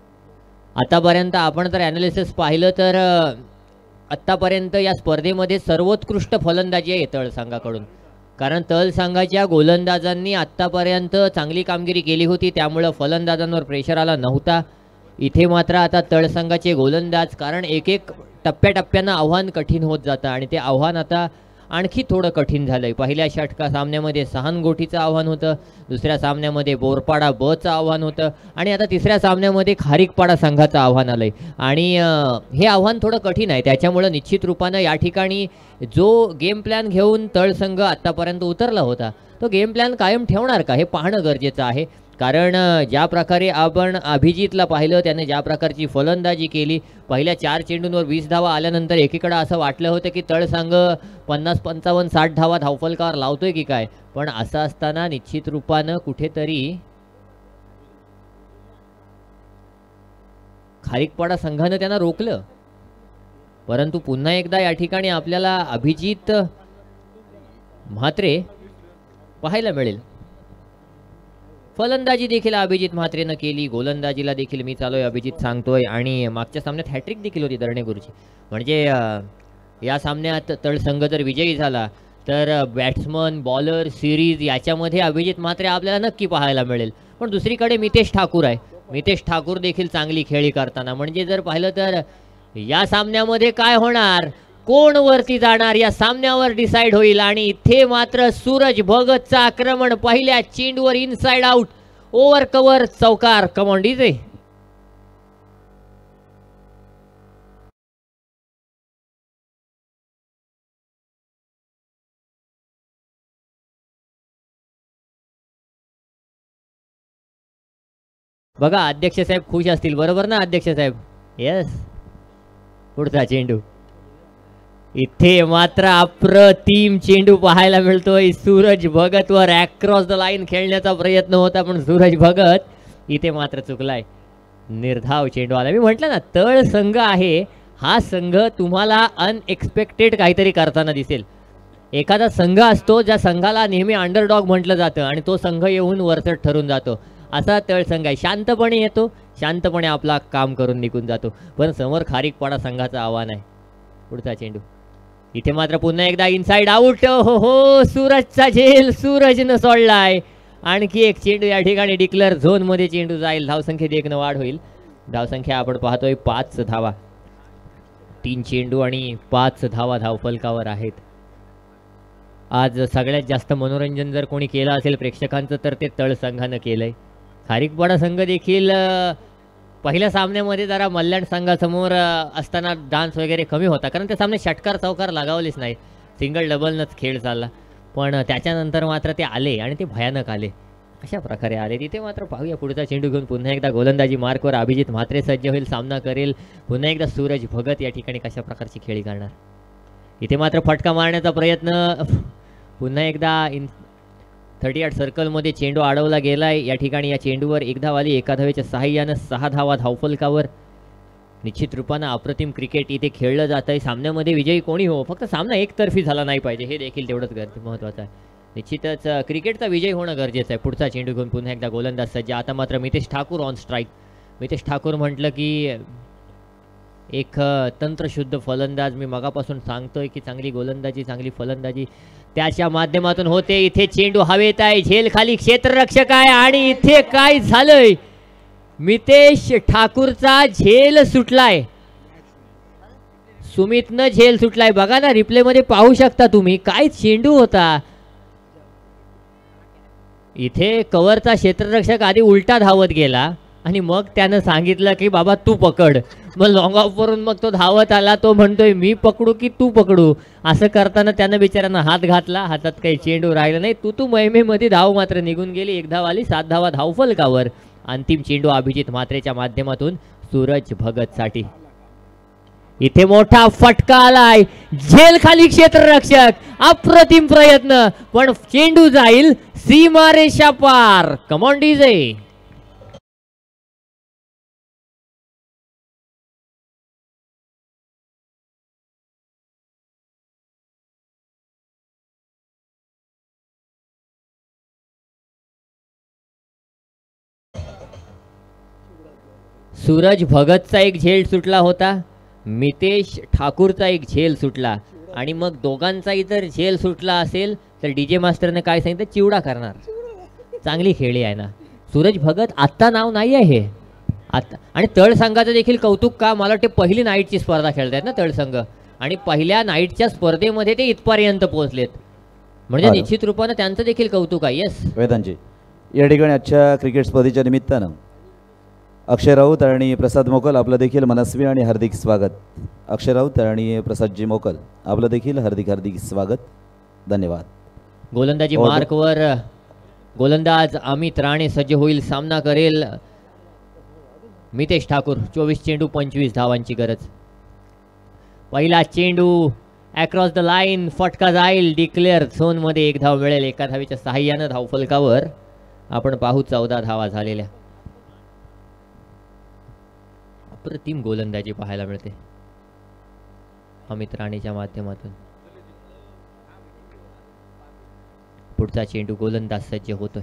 आतापर्यंत आपण जर ॲनालिसिस पाहिलं तर आत्तापर्यंत या स्पर्धेमध्ये सर्वोत्कृष्ट फलंदाजी आहे तळ संघाकडून. कारण तळ संघाच्या गोलंदाजांनी आत्तापर्यंत चांगली कामगिरी केली होती, त्यामुळं फलंदाजांवर प्रेशर आला नव्हता. इथे मात्र आता तळ संघाचे गोलंदाज, कारण एक एक टप्प्याटप्प्यानं आव्हान कठीण होत जातं आणि ते आव्हान आता आणखी थोडं कठीण झालंय. पहिल्या सामन्यामध्ये सहानगोठीचं आव्हान होतं, दुसऱ्या सामन्यामध्ये बोरपाडा बचं आव्हान होतं आणि आता तिसऱ्या सामन्यामध्ये खारीकपाडा संघाचं आव्हान आलंय. आणि हे आव्हान थोडं कठीण आहे, त्याच्यामुळं निश्चित रूपानं या ठिकाणी जो गेम प्लॅन घेऊन तळ संघ आत्तापर्यंत उतरला होता तो गेम प्लॅन कायम ठेवणार का हे पाहणं गरजेचं आहे. कारण ज्या प्रकारे आपण अभिजितला पाहिलं, त्याने ज्या प्रकारची फलंदाजी केली, पहिल्या 4 चेंडूंवर 20 धावा आल्यानंतर एकीकडे असं वाटलं होतं की तळ संघ 50, 55, 60 धावा धावफलकावर लावतोय की काय. पण असं असताना निश्चित रूपानं कुठेतरी खारीकपाडा संघानं त्यांना रोखलं. परंतु पुन्हा एकदा या ठिकाणी आपल्याला अभिजित म्हात्रे पाहायला मिळेल. फलंदाजी देखील अभिजित म्हात्रेनं केली, गोलंदाजीला देखील मी चालोय अभिजित सांगतोय आणि मागच्या सामन्यात हॅट्रिक देखील होती दर्णेगुरुची. म्हणजे या सामन्यात तळ संघ जर विजयी झाला तर बॅट्समन बॉलर सिरीज याच्यामध्ये अभिजित म्हात्रे आपल्याला नक्की पाहायला मिळेल. पण दुसरीकडे मितेश ठाकूर आहे, मितेश ठाकूर देखील चांगली खेळी करताना. म्हणजे जर पाहिलं तर या सामन्यामध्ये काय होणार, कोण वरती जाणार या सामन्यावर डिसाइड होईल. आणि इथे मात्र सूरज भगतचं आक्रमण, पहिल्या चेंडूवर इनसाइड आउट, ओव्हर कव्हर चौकार. Come on DJ. बघा अध्यक्ष साहेब खुश असतील, बरोबर ना अध्यक्ष साहेब? येस. पुढचा चेंडू, इथे मात्र अप्रतिम चेंडू पाहायला मिळतोय. सूरज भगत वर अक्रॉस द लाईन खेळण्याचा प्रयत्न होता, पण सूरज भगत इथे मात्र चुकलाय. निर्धाव चेंडू आला. मी म्हटलं ना तळ संघ आहे हा संघ तुम्हाला अनएक्सपेक्टेड काहीतरी करताना दिसेल. एखादा संघ असतो ज्या संघाला नेहमी अंडरडॉग म्हटलं जातं आणि तो संघ येऊन वरचढ ठरून जातो. असा तळ संघ आहे, शांतपणे येतो, शांतपणे आपला काम करून निघून जातो. पण समोर खारीकपाडा संघाचं आव्हान आहे. पुढचा चेंडू, इथे मात्र पुन्हा एकदा इनसाइड आउट. हो हो, सूरजचा झेल सूरजनं सोडलाय. आणखी एक चेंडू या ठिकाणी डिक्लेअर झोन मध्ये चेंडू जाईल. धावसंख्येत 1 वाढ होईल. धावसंख्या आपण पाहतोय 5 धावा. 3 चेंडू आणि 5 धावा धावफलकावर आहेत. आज सगळ्यात जास्त मनोरंजन जर कोणी केलं असेल प्रेक्षकांचं तर ते तळ संघानं केलंय. खारीकपाडा संघ देखील पहिल्या सामन्यामध्ये जरा मल्याण संघासमोर असताना डान्स वगैरे कमी होता, कारण त्या सामन्यात षटकार चौकार लगावलेच नाही, सिंगल डबलनच खेळ चालला. पण त्याच्यानंतर मात्र ते आले आणि ते भयानक आले. अशा प्रकारे आले. तिथे मात्र पाहूया पुढचा चेंडू घेऊन पुन्हा एकदा गोलंदाजी मार्कवर अभिजित म्हात्रे सज्ज होईल, सामना करेल. पुन्हा एकदा सूरज भगत या ठिकाणी कशा प्रकारची खेळी करणार. इथे मात्र फटका मारण्याचा प्रयत्न, पुन्हा एकदा 38 सर्कलमध्ये चेंडू अडवला गेलाय. या ठिकाणी या चेंडूवर 1 धाव आली. एका धावेच्या सहाय्यानं 6 धावा धावफलकावर. निश्चित रूपानं अप्रतिम क्रिकेट इथे खेळलं जात आहे. सामन्यामध्ये विजयी कोणी हो, फक्त सामना एकतर्फी झाला नाही पाहिजे, हे देखील तेवढंच महत्त्वाचं आहे. निश्चितच क्रिकेटचा विजय होणं गरजेचं आहे. पुढचा चेंडू घेऊन पुन्हा एकदा गोलंदाज सज्ज. आता मात्र मितेश ठाकूर ऑन स्ट्राईक. मितेश ठाकूर म्हटलं की एक तंत्रशुद्ध फलंदाज. मी मगापासून सांगतोय की चांगली गोलंदाजी चांगली फलंदाजी त्याच्या माध्यमातून होते. इथे चेंडू हवेत आहे, झेल खाली क्षेत्ररक्षक आहे आणि इथे काय झालंय, मितेश ठाकूरचा झेल सुटलाय. सुमितनं झेल सुटलाय. बघा ना रिप्ले मध्ये पाहू शकता तुम्ही, काय चेंडू होता. इथे कव्हरचा क्षेत्ररक्षक आधी उलटा धावत गेला आणि मग त्यानं सांगितलं की बाबा तू पकड. मग लॉंग ऑफ वरून मग तो धावत आला, तो म्हणतोय मी पकडू की तू पकडू. असं करताना त्यानं बिचाऱ्यानं हात घातला, हातात काही चेंडू राहिला नाही. तू महिमेमध्ये धाव मात्र निघून गेली. 1 धाव आली, 7 धावा धावफलकावर. अंतिम चेंडू अभिजित म्हात्रेच्या माध्यमातून सूरज भगत साठी. इथे मोठा फटका आलाय, झेल खाली क्षेत्ररक्षक, अप्रतिम प्रयत्न, पण चेंडू जाईल सीमारेषा पार. Come on DJ. सूरज भगतचा एक झेल सुटला होता, मितेश ठाकूरचा एक झेल सुटला आणि मग दोघांचाही जर झेल सुटला असेल तर डीजे मास्टरने काय सांगितलं, चिवडा करणार. चांगली खेळी आहे ना सूरज भगत. आत्ता नाव नाही आहे हे आता. आणि तळ संघाचं देखील कौतुक का, मला वाटते पहिली नाईटची स्पर्धा खेळतायत ना तळ संघ आणि पहिल्या नाईटच्या स्पर्धेमध्ये ते इथपर्यंत पोहोचलेत म्हणजे निश्चित रूपानं त्यांचं देखील कौतुक आहे. येस वेदांची या ठिकाणी आजच्या क्रिकेट स्पर्धेच्या निमित्तानं अक्षय राऊत आणि प्रसाद मोकल आपलं देखील मनस्वी आणि हार्दिक स्वागत. अक्षय राऊत आणि प्रसादजी मोकल आपलं देखील हार्दिक हार्दिक स्वागत. धन्यवाद. गोलंदाजी मार्कवर गोलंदाज अमित राणे सज्ज होईल. सामना करेल मितेश ठाकूर. 24 चेंडू 25 धावांची गरज. पहिला चेंडू अक्रॉस द लाईन, फटका जाईल. डिक्लेअर झोन मध्ये 1 धाव मिळेल. एका धावीच्या सहाय्यानं धावफलकावर आपण पाहू 14 धावा झालेल्या. अप्रतिम गोलंदाजी पाहायला मिळते अमित राणेच्या माध्यमातून. पुढचा चेंडू गोलंदाज सज्ज होतोय.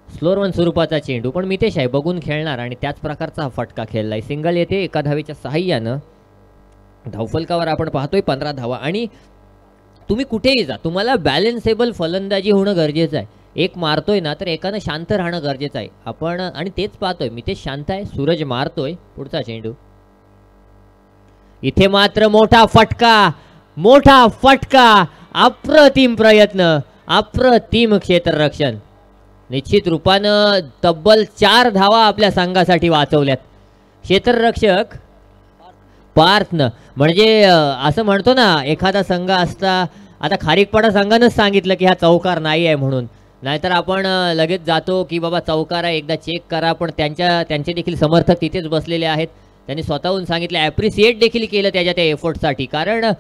स्लोअर वन स्वरूपाचा चेंडू पण मितेश आहे बघून खेळणार आणि त्याच प्रकारचा हा फटका खेळलाय. सिंगल येते एका धावेच्या सहाय्यानं. धावफलकावर आपण पाहतोय 15 धावा. आणि तुम्ही कुठेही जा तुम्हाला बॅलन्सेबल फलंदाजी होणं गरजेचं आहे. एक मारतोय ना तर एकानं शांत राहणं गरजेचं आहे. आपण आणि तेच पाहतोय. मितेश शांत आहे, सूरज मारतोय. पुढचा चेंडू इथे मात्र मोठा फटका. अप्रतिम प्रयत्न, अप्रतिम क्षेत्ररक्षण. निश्चित रूपानं तब्बल 4 धावा आपल्या संघासाठी वाचवल्यात क्षेत्ररक्षक पार्थनं. म्हणजे असं म्हणतो ना एखादा संघ असता, आता खारीकपाडा संघानंच सांगितलं की हा चौकार नाही आहे म्हणून, नाहीतर आपण लगेच जातो की बाबा चौकार आहे एकदा चेक करा. पण त्यांचे देखील समर्थक तिथेच बसलेले आहेत. त्यांनी स्वतःहून सांगितलं, ॲप्रिसिएट देखील केलं त्याच्या त्या एफर्टसाठी. कारण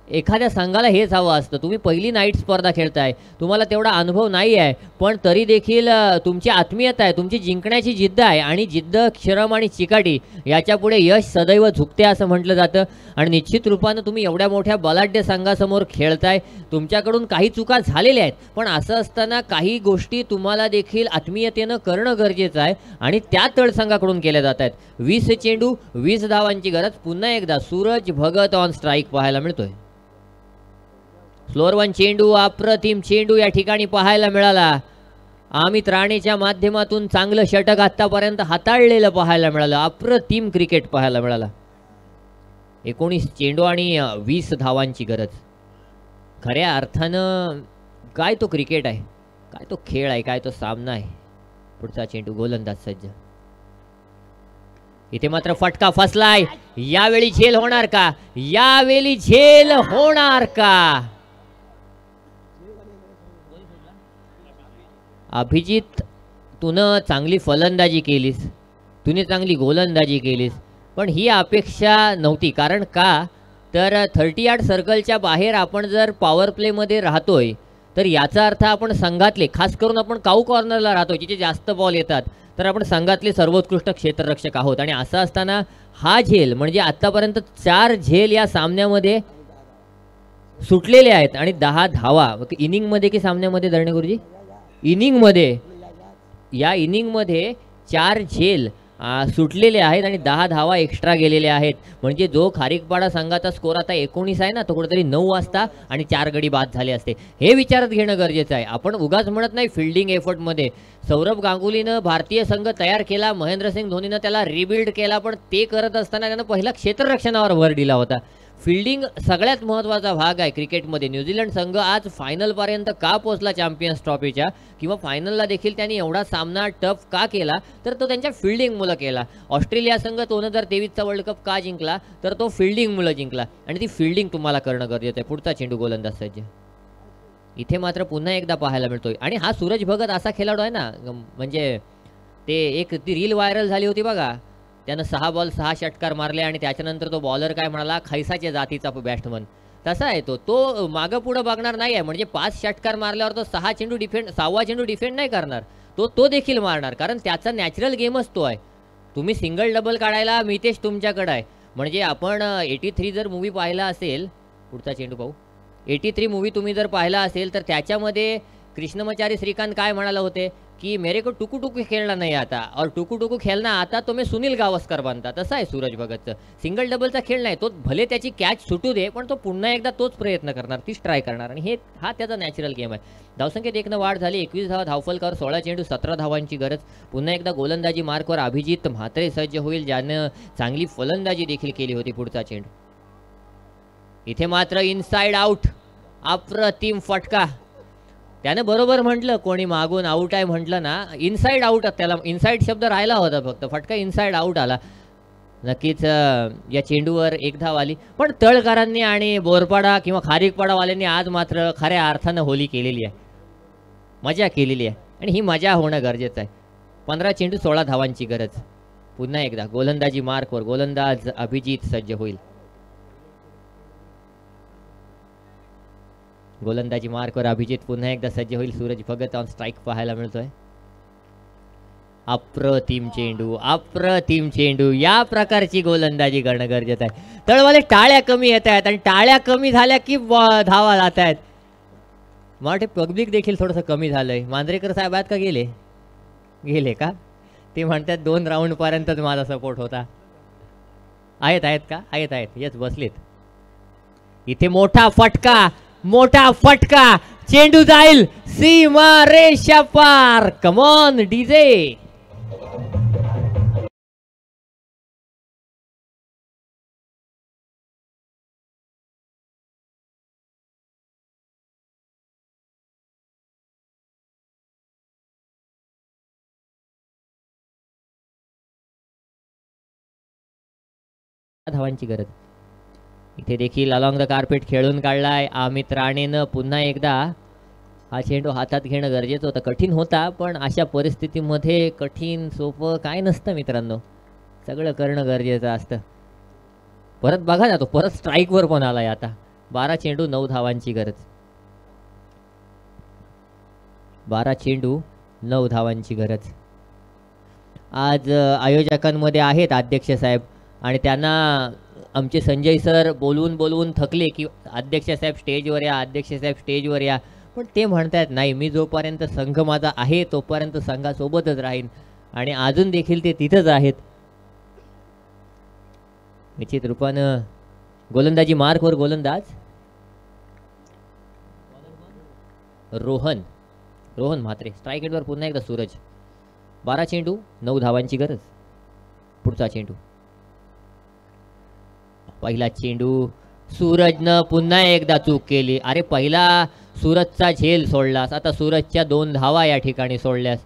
एखाद्या संघाला हेच हवं असतं. तुम्ही पहिली नाईट स्पर्धा खेळताय, तुम्हाला तेवढा अनुभव नाही आहे, पण तरी देखील तुमची आत्मीयता आहे, तुमची जिंकण्याची जिद्द आहे आणि जिद्द, श्रम आणि चिकाटी याच्यापुढे यश सदैव झुकते असं म्हटलं जातं. आणि निश्चित रूपानं तुम्ही एवढ्या मोठ्या बलाढ्य संघासमोर खेळताय, तुमच्याकडून काही चुका झालेल्या आहेत, पण असं असताना काही गोष्टी तुम्हाला देखील आत्मीयतेनं करणं गरजेचं आहे आणि त्या तळसंघाकडून केल्या जात आहेत. 20 चेंडू 20 धावांची गरज. पुन्हा एकदा सूरज भगत ऑन स्ट्राईक पाहायला मिळतोय. स्लोअर वन चेंडू, अप्रतिम चेंडू या ठिकाणी पाहायला मिळाला. अमित राणेच्या माध्यमातून चांगलं षटक आतापर्यंत हाताळलेलं पाहायला मिळालं. अप्रतिम क्रिकेट पाहायला मिळाला. 19 चेंडू आणि 20 धावांची गरज. खऱ्या अर्थानं काय तो क्रिकेट आहे, काय तो खेळ आहे, काय तो सामना आहे. पुढचा चेंडू गोलंदाज सज्ज. इथे मात्र फटका फसलाय. यावेळी झेल होणार का, यावेळी झेल होणार का. अभिजित, तुनं चांगली फलंदाजी केलीस, तुने चांगली गोलंदाजी केलीस, पण ही अपेक्षा नव्हती. कारण का तर 30 यार्ड सर्कलच्या बाहेर आपण जर पॉवर प्लेमध्ये राहतोय तर याचा अर्थ आपण संघातले, खास करून आपण काऊ कॉर्नरला राहतोय जिथे जास्त बॉल येतात, तर आपण संघातले सर्वोत्कृष्ट क्षेत्ररक्षक आहोत. आणि असं असताना हा झेल म्हणजे आतापर्यंत 4 झेल या सामन्यामध्ये सुटलेले आहेत आणि 10 धावा इनिंगमध्ये की सामन्यामध्ये धरणे गुरुजी, इनिंगमध्ये, या इनिंगमध्ये 4 झेल सुटलेले आहेत आणि 10 धावा एक्स्ट्रा गेलेले आहेत. म्हणजे जो खारीकपाडा संघाचा स्कोर आता 19 आहे ना, तो कुठेतरी 9 वाजता आणि 4 गडी बाद झाले असते. हे विचारात घेणं गरजेचं आहे. आपण उगाच म्हणत नाही फिल्डिंग एफर्टमध्ये सौरभ गांगुलीनं भारतीय संघ तयार केला, महेंद्रसिंग धोनीनं त्याला रिबिल्ड केला, पण ते करत असताना त्यानं पहिला क्षेत्ररक्षणावर भर दिला होता. फिल्डिंग सगळ्यात महत्त्वाचा भाग आहे क्रिकेटमध्ये. न्यूझीलंड संघ आज फायनलपर्यंत का पोहोचला चॅम्पियन्स ट्रॉफीच्या, किंवा फायनलला देखील त्यांनी एवढा सामना टफ का केला, तर तो त्यांच्या फिल्डिंगमुळे केला. ऑस्ट्रेलिया संघ 2023चा वर्ल्ड कप का जिंकला, तर तो फिल्डिंगमुळे जिंकला आणि ती फिल्डिंग तुम्हाला करणं गरजेचं आहे. पुढचा चेंडू गोलंदाज सज्ज. इथे मात्र पुन्हा एकदा पाहायला मिळतोय. आणि हा सूरज भगत असा खेळाडू आहे ना, म्हणजे ते एक ती रील व्हायरल झाली होती बघा, त्यानं 6 बॉल 6 षटकार मारले आणि त्याच्यानंतर तो बॉलर काय म्हणाला, खैसाच्या जातीचा बॅट्समन. तसा आहे तो मागं पुढं बघणार नाही आहे. म्हणजे 5 षटकार मारल्यावर तो 6 चेंडू डिफेंड, 6वा चेंडू डिफेंड नाही करणार, तो देखील मारणार, कारण त्याचा नॅचरल गेमच तो आहे. तुम्ही सिंगल डबल काढायला मितेश तुमच्याकडे आहे. म्हणजे आपण 83 जर मूवी पाहिला असेल, पुढचा चेंडू पाहू, 83 मूवी तुम्ही जर पाहिला असेल तर त्याच्यामध्ये कृष्णमाचारी श्रीकांत काय म्हणाले होते की मेरे को टुकू टुकू खेळना नाही आता, और टुकू टुकू खेळना आता तो मी सुनील गावस्कर बनता. तसा आहे सूरज भगतचं. सिंगल डबलचा खेळ नाही तो, भले त्याची कॅच सुटू दे पण तो पुन्हा एकदा तोच प्रयत्न करणार, तीच ट्राय करणार, आणि हा त्याचा नॅचरल गेम आहे. धावसंख्येत 1 वाढ झाली. 21 धावा धावफलकावर 16 चेंडू 17 धावांची गरज. पुन्हा एकदा गोलंदाजी मार्कवर अभिजित म्हात्रे सज्ज होईल, ज्यानं चांगली फलंदाजी देखील केली होती. पुढचा चेंडू इथे मात्र इनसाइड आउट, अप्रतिम फटका. त्याने बरोबर म्हटलं, कोणी मागून आउट आहे म्हटलं ना, इनसाइड आउट, त्याला इनसाइड शब्द राहिला होता फक्त, फटका इनसाइड आउट आला. नक्कीच या चेंडूवर 1 धाव आली. पण तळकरांनी आणि बोरपाडा किंवा खारीकपाडावाल्यांनी आज मात्र खऱ्या अर्थानं होली केलेली आहे, मजा केलेली आहे, आणि ही मजा होणं गरजेचं आहे. 15 चेंडू 16 धावांची गरज. पुन्हा एकदा गोलंदाजी मार्कवर गोलंदाज अभिजित सज्ज होईल. गोलंदाजी मार्कवर अभिजित पुन्हा एकदा सज्ज होईल. सूरज भगत ऑन स्ट्राईक पाहायला मिळतोय. अप्रतिम चेंडू, अप्रतिम चेंडू. या प्रकारची गोलंदाजी करणं गरजेचं आहे. तळवाले टाळ्या कमी येत आहेत, आणि टाळ्या कमी झाल्या की धावा जात आहेत. मराठी पब्लिक देखील थोडंसं कमी झालंय. मांजरेकर साहेब आहेत का? गेले का? ते म्हणतात 2 राऊंड पर्यंतच माझा सपोर्ट होता. आहेत का? आहेत. येस, बसलेत. इथे मोठा फटका, मोठा फटका. चेंडू जाईल सीमा रेषा पार. Come on DJ. धावांची गरज. इथे देखील अलॉंग द कार्पेट खेळून काढलाय अमित राणेनं. पुन्हा एकदा हा चेंडू हातात घेणं गरजेचं होतं. कठीण होता, पण अशा परिस्थितीमध्ये कठीण सोपं काय नसतं मित्रांनो, सगळं करणं गरजेचं असतं. परत बघा ना, तो परत स्ट्राईकवर पण आलाय. आता 12 चेंडू 9 धावांची गरज. 12 चेंडू 9 धावांची गरज. आज आयोजकांमध्ये आहेत अध्यक्ष साहेब, आणि त्यांना आमचे संजय सर बोलवून थकले की अध्यक्ष साहेब स्टेजवर या, अध्यक्ष साहेब स्टेजवर या. पण ते म्हणतात नाही, मी जोपर्यंत संघ माझा आहे तोपर्यंत संघासोबतच राहीन, आणि अजून देखील ते तिथंच आहेत. निश्चित रूपानं गोलंदाजी मार्कवर गोलंदाज रोहन म्हात्रे. स्ट्राईक रेटवर पुन्हा एकदा सूरज. 12 चेंडू 9 धावांची गरज. पुढचा चेंडू. पहिला चेंडू सूरजनं पुन्हा एकदा चूक केली. अरे, पहिला सूरजचा झेल सोडलास, आता सूरजच्या 2 धावा या ठिकाणी सोडल्यास.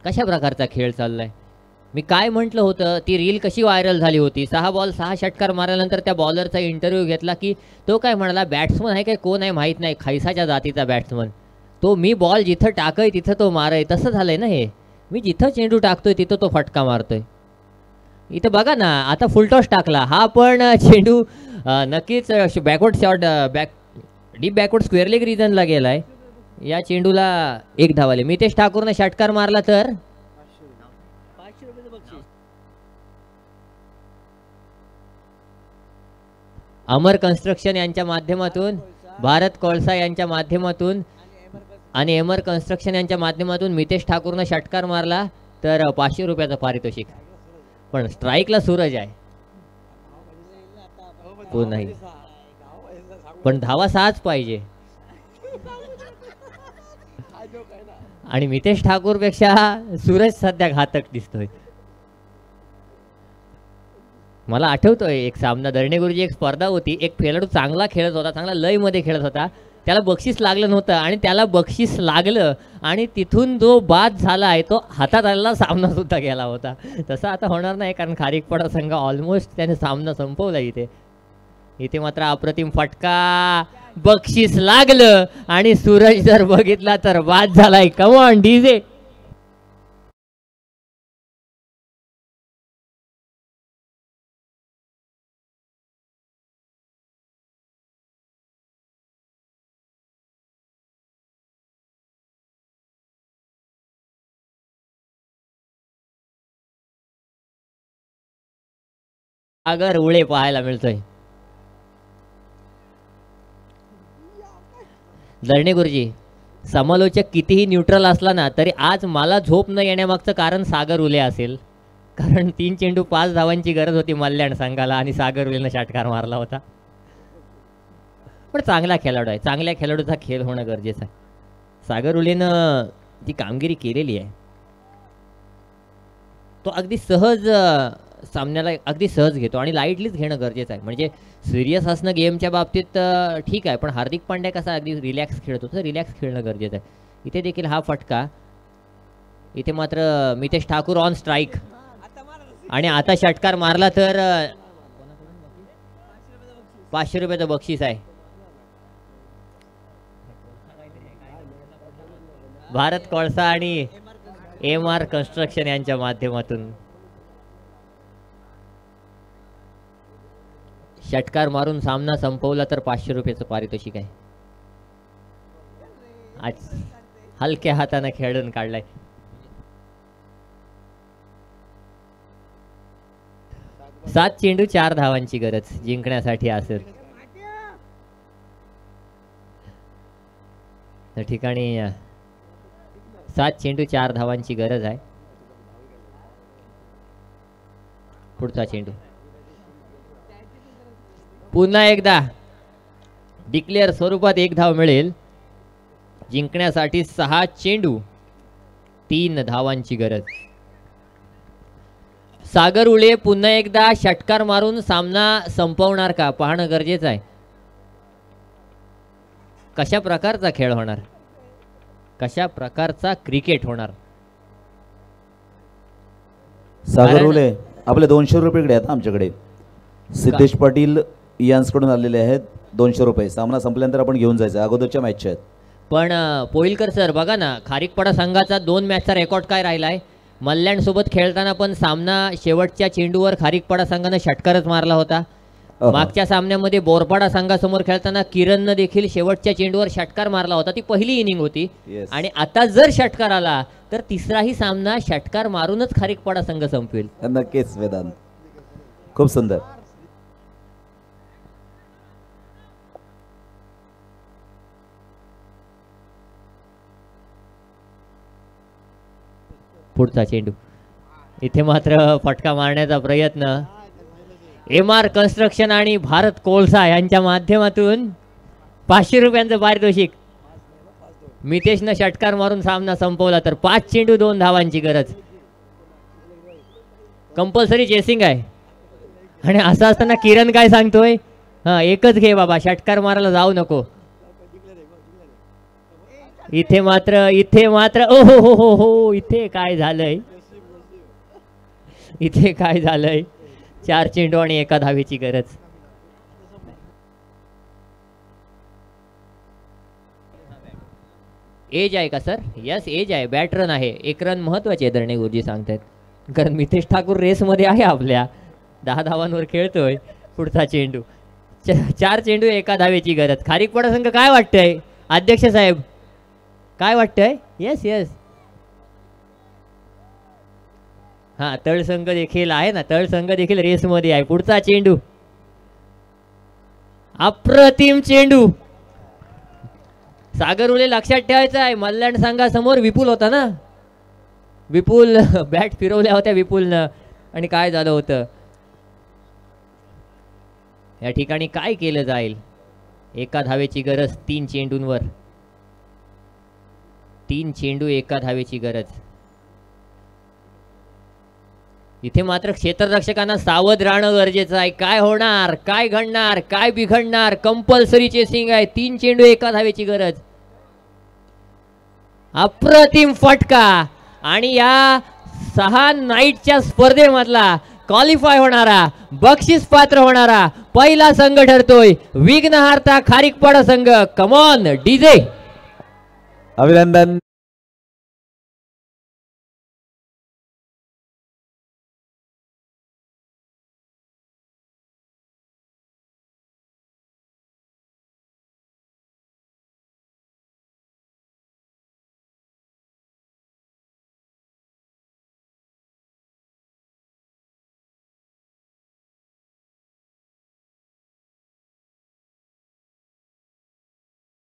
कशा प्रकारचा खेळ चाललाय? मी काय म्हटलं होतं, ती रील कशी व्हायरल झाली होती. 6 बॉल 6 षटकार मारल्यानंतर त्या बॉलरचा इंटरव्ह्यू घेतला की तो काय म्हणाला, बॅट्समन आहे काय कोण आहे माहीत नाही, खैसाच्या जातीचा बॅट्समन तो, मी बॉल जिथं टाकय तिथं तो मारय. तसं झालंय ना हे, मी जिथं चेंडू टाकतोय तिथं तो फटका मारतोय. इथं बघा ना, आता फुलटॉस टाकला हा, पण चेंडू नक्कीच backward shot, deep backward square leg रिजनला गेलाय. या चेंडूला 1 धाव आले. मितेश ठाकूरने षटकार मारला तर 500 रुपये बक्षीस. अमर कन्स्ट्रक्शन यांच्या माध्यमातून, भारत कोळसा यांच्या माध्यमातून आणि एमर कन्स्ट्रक्शन यांच्या माध्यमातून मितेश ठाकूरने षटकार मारला तर 500 रुपयाचं पारितोषिक. पण स्ट्राईकला सूरज आहे, तो नाही. पण धावा 6च पाहिजे, आणि मितेश ठाकूर पेक्षा सूरज सध्या घातक दिसतोय. मला आठवतोय एक सामना, दर्णे गुरुजी एक स्पर्धा होती, एक खेळाडू चांगला खेळत होता, चांगला लय मध्ये खेळत होता, त्याला बक्षीस लागलं नव्हतं, आणि त्याला बक्षीस लागलं, आणि तिथून जो बाद झाला आहे तो हातात आलेला सामना सुद्धा गेला होता. तसं आता होणार नाही, कारण खारीकपाडा संघ ऑलमोस्ट त्याने सामना संपवला. इथे मात्र अप्रतिम फटका, बक्षीस लागलं, आणि सूरज जर बघितला तर बाद झालाय. Come on DJ. सागर उळे पाहायला मिळतोय. दर्णे गुरुजी समालोचक कितीही न्यूट्रल असला ना तरी आज मला झोप न येण्यामागचं कारण सागर उले असेल, कारण 3 चेंडू 5 धावांची गरज होती मल्याण संघाला आणि सागर उलेनं षटकार मारला होता. पण चांगला खेळाडू आहे, चांगल्या खेळाडूचा खेळ होणं गरजेचं आहे. सागर उलेनं ती कामगिरी केलेली आहे. तो अगदी सहज सामन्याला अगदी सहज घेतो आणि लाईटलीच घेणं गरजेचं आहे. म्हणजे सिरियस असणं गेमच्या बाबतीत ठीक आहे, पण हार्दिक पांड्या कसा अगदी रिलॅक्स खेळतो, तर रिलॅक्स खेळणं गरजेचं आहे. इथे देखील हा फटका, इथे मात्र मितेश ठाकूर ऑन स्ट्राईक आणि आता षटकार मारला तर 500 रुपयाचं बक्षीस आहे. भारत कोळसा आणि MR कन्स्ट्रक्शन यांच्या माध्यमातून षटकार मारून सामना संपवला तर 500 रुपयाचं पारितोषिक आहे. आज हलक्या हाताने खेळून काढलाय. सात चेंडू 4 धावांची गरज जिंकण्यासाठी असेल. त्या ठिकाणी 7 चेंडू 4 धावांची गरज आहे. पुढचा चेंडू पुन्हा एकदा डिक्लेअर स्वरूपात 1 धाव मिळेल. जिंकण्यासाठी 6 चेंडू 3 धावांची गरज. सागर उले पुन्हा एकदा षटकार मारून सामना संपवणार का पाहणं गरजेचं आहे. कशा प्रकारचा खेळ होणार, कशा प्रकारचा क्रिकेट होणार. सागर उले आपले 200 रुपये इकडे आहेत आमच्याकडे. सिद्धेश पाटील यांसकडून आलेले आहेत 200 रुपये. सामना संपल्यानंतर आपण घेऊन जायचं, अगोदरच्या मॅचच्या आहेत. पण पोईलकर सर बघा ना, खारीकपाडा संघाचा 2 मॅचचा रेकॉर्ड काय राहिलाय. मल्याण सोबत खेळताना पण सामना शेवटच्या चेंडूवर खारीकपाडा संघाने षटकारच मारला होता. मागच्या सामन्यामध्ये बोरपाडा संघासमोर खेळताना किरणनं देखील शेवटच्या चेंडूवर षटकार मारला होता. ती पहिली इनिंग होती. आणि आता जर षटकार आला तर तिसराही सामना षटकार मारूनच खारीकपाडा संघ संपवेल. नक्कीच वेदांत, खूप सुंदर. पुढचा चेंडू, इथे मात्र फटका मारण्याचा प्रयत्न. MR कन्स्ट्रक्शन आणि भारत कोळसा यांच्या माध्यमातून 500 रुपयांचं पारितोषिक. मितेशनं षटकार मारून सामना संपवला तर 5 चेंडू 2 धावांची गरज. कंपल्सरी चेसिंग आहे. आणि असं असताना किरण काय सांगतोय, हा एकच घे बाबा, षटकार मारायला जाऊ नको. इथे मात्र ओ हो हो हो, इथे काय झालंय, इथे काय झालंय. 4 चेंडू आणि 1 धावेची गरज. एज आहे का सर? यस एज आहे. बॅट रन आहे, 1 रन महत्वाचे आहे धरणे गुरुजी सांगतायत, कारण मितेश ठाकूर रेस मध्ये आहे आपल्या. 10 धावांवर खेळतोय. पुढचा चेंडू, 4 चेंडू 1 धावेची गरज. खारीकपाडा संघ काय वाटतंय अध्यक्ष साहेब, काय वाटतंय? येस येस, हा तळसंघ देखील आहे ना, तळसंघ देखील रेस मध्ये आहे. पुढचा चेंडू, अप्रतिम चेंडू. सागर उले लक्षात ठेवायचं आहे, मल्याण संघासमोर विपुल होता ना, विपुल बॅट फिरवल्या होत्या विपुलनं, आणि काय झालं होतं या ठिकाणी, काय केलं जाईल. 1 धावेची गरज 3 चेंडूंवर. 3 चेंडू 1 धावेची गरज. इथे मात्र क्षेत्ररक्षकांना सावध राहणं गरजेचं आहे. काय होणार, काय घडणार, काय बिघडणार. कंपल्सरी चेसिंग आहे. 3 चेंडू 1 धावेची गरज. अप्रतिम फटका. आणि या 6 नाईटच्या स्पर्धेमधला क्वालिफाय होणारा, बक्षीस पात्र होणारा पहिला संघ ठरतोय विघ्नहर्ता खारीकपाडा संघ. Come on DJ. अभिनंदन.